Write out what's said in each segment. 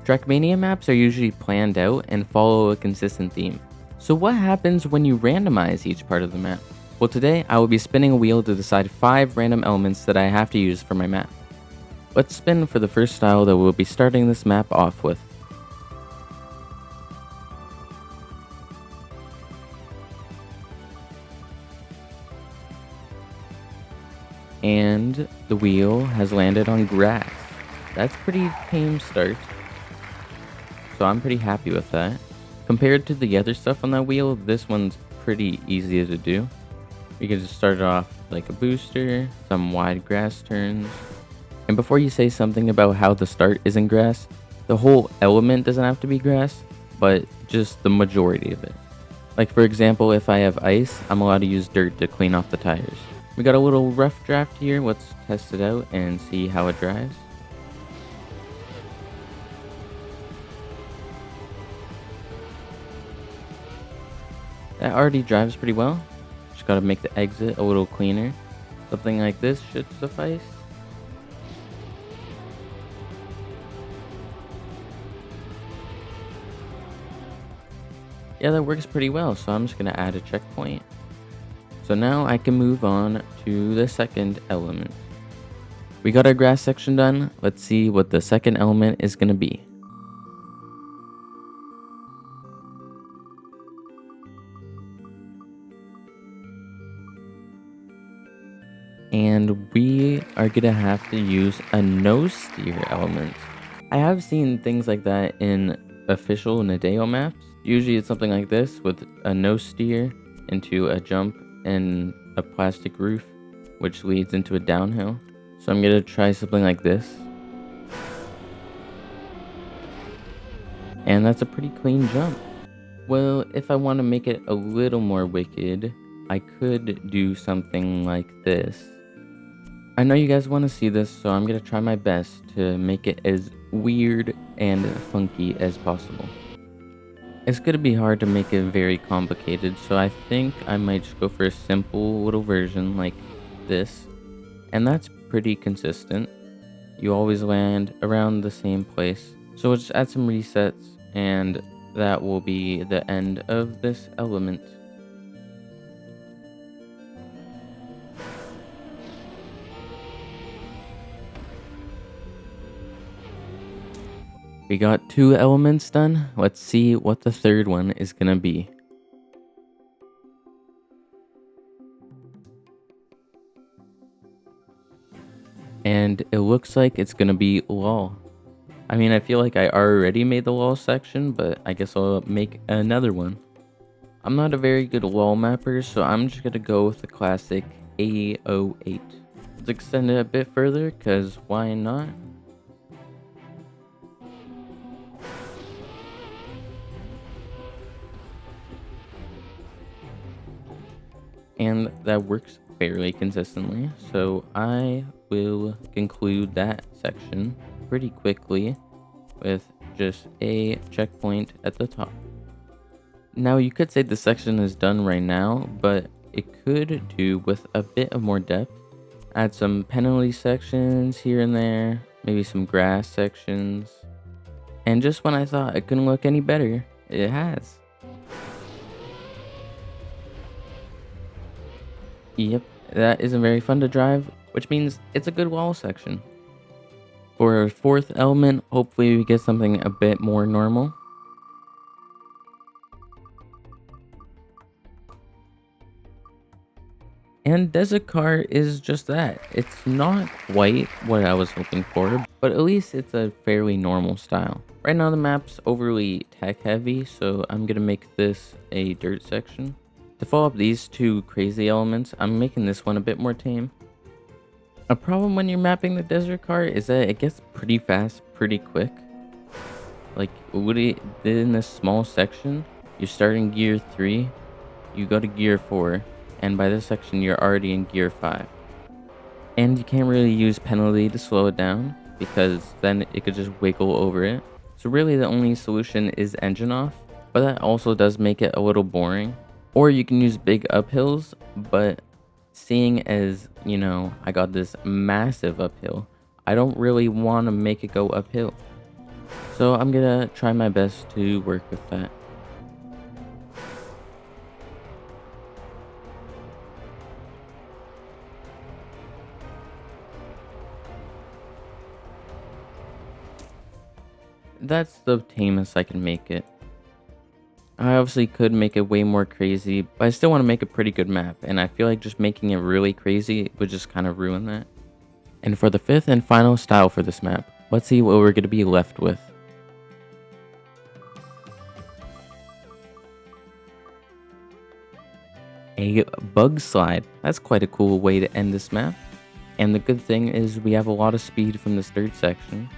Trackmania maps are usually planned out and follow a consistent theme. So what happens when you randomize each part of the map? Well, today I will be spinning a wheel to decide 5 random elements that I have to use for my map. Let's spin for the first style that we'll be starting this map off with. And the wheel has landed on grass. That's pretty tame start. So I'm pretty happy with that. Compared to the other stuff on that wheel, this one's pretty easy to do. You can just start it off like a booster, some wide grass turns. And before you say something about how the start isn't grass, the whole element doesn't have to be grass, but just the majority of it. Like for example, if I have ice, I'm allowed to use dirt to clean off the tires. We got a little rough draft here. Let's test it out and see how it drives. That already drives pretty well. Just gotta make the exit a little cleaner. Something like this should suffice. Yeah, that works pretty well, so I'm just gonna add a checkpoint. So now I can move on to the second element. We got our grass section done. Let's see what the second element is gonna be. And we are gonna have to use a no steer element. I have seen things like that in official Nadeo maps. Usually it's something like this with a no steer into a jump and a plastic roof, which leads into a downhill. So I'm gonna try something like this. And that's a pretty clean jump. Well, if I want to make it a little more wicked, I could do something like this. I know you guys want to see this, so I'm gonna try my best to make it as weird and funky as possible. It's gonna be hard to make it very complicated, so I think I might just go for a simple little version like this. And that's pretty consistent. You always land around the same place. So let's just add some resets, and that will be the end of this element. We got 2 elements done. Let's see what the third one is gonna be. And it looks like it's gonna be LOL. I mean, I feel like I already made the LOL section, but I guess I'll make another one. I'm not a very good LOL mapper, so I'm just gonna go with the classic A08. Let's extend it a bit further, cause why not? And that works fairly consistently, so I will conclude that section pretty quickly with just a checkpoint at the top. Now you could say the section is done right now, but it could do with a bit of more depth. Add some penalty sections here and there, maybe some grass sections. And just when I thought it couldn't look any better, it has. Yep, that isn't very fun to drive, which means it's a good wall section. For our fourth element, hopefully we get something a bit more normal. And Desert Car is just that. It's not quite what I was hoping for, but at least it's a fairly normal style. Right now the map's overly tech heavy, so I'm gonna make this a dirt section. To follow up these 2 crazy elements, I'm making this one a bit more tame. A problem when you're mapping the desert car is that it gets pretty fast, pretty quick. Like, in this small section, you start in gear 3, you go to gear 4, and by this section you're already in gear 5. And you can't really use penalty to slow it down, because then it could just wiggle over it. So really the only solution is engine off, but that also does make it a little boring. Or you can use big uphills, but seeing as, you know, I got this massive uphill, I don't really want to make it go uphill. So I'm gonna try my best to work with that. That's the tamest I can make it. I obviously could make it way more crazy, but I still want to make a pretty good map, and I feel like just making it really crazy would just kind of ruin that. And for the fifth and final style for this map, let's see what we're going to be left with. A bug slide. That's quite a cool way to end this map. And the good thing is we have a lot of speed from this third section.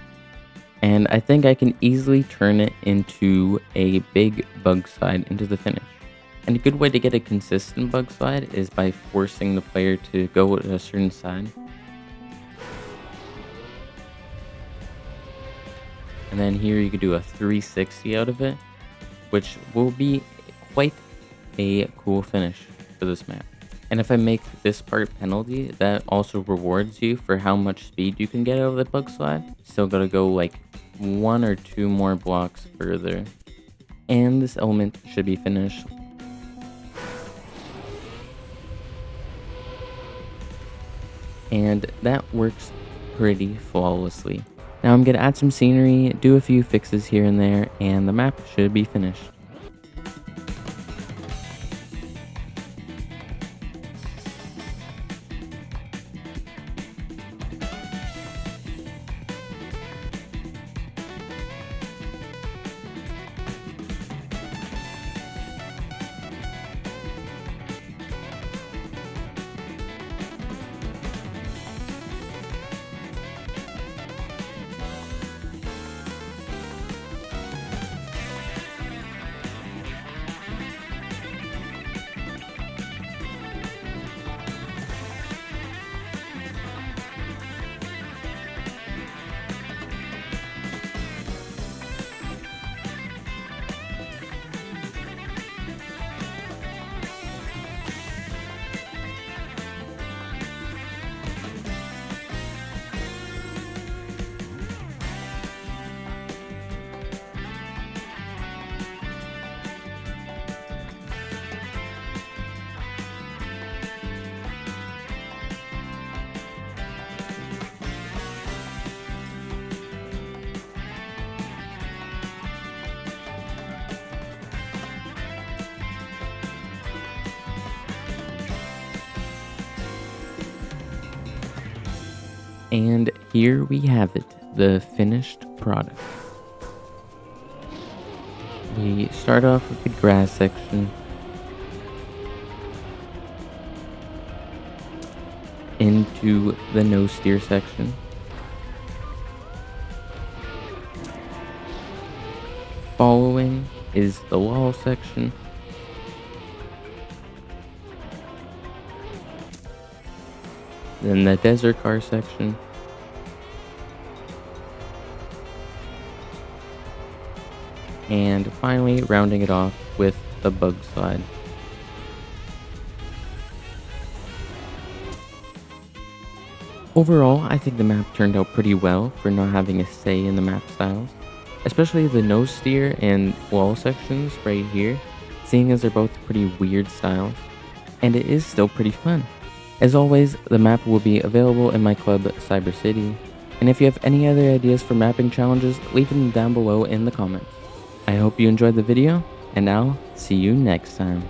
And I think I can easily turn it into a big bug slide into the finish. And a good way to get a consistent bug slide is by forcing the player to go to a certain side. And then here you could do a 360 out of it, which will be quite a cool finish for this map. And if I make this part penalty, that also rewards you for how much speed you can get out of the bug slide. Still gotta go like 1 or 2 more blocks further. And this element should be finished. And that works pretty flawlessly. Now I'm gonna add some scenery, do a few fixes here and there, and the map should be finished. And here we have it, the finished product. We start off with the grass section, into the no steer section, following is the wall section, then the desert car section, and finally rounding it off with the bug slide. Overall, I think the map turned out pretty well for not having a say in the map styles, especially the no steer and wall sections right here, seeing as they're both pretty weird styles, and it is still pretty fun. As always, the map will be available in my club, Psyber City, and if you have any other ideas for mapping challenges, leave them down below in the comments. I hope you enjoyed the video, and I'll see you next time.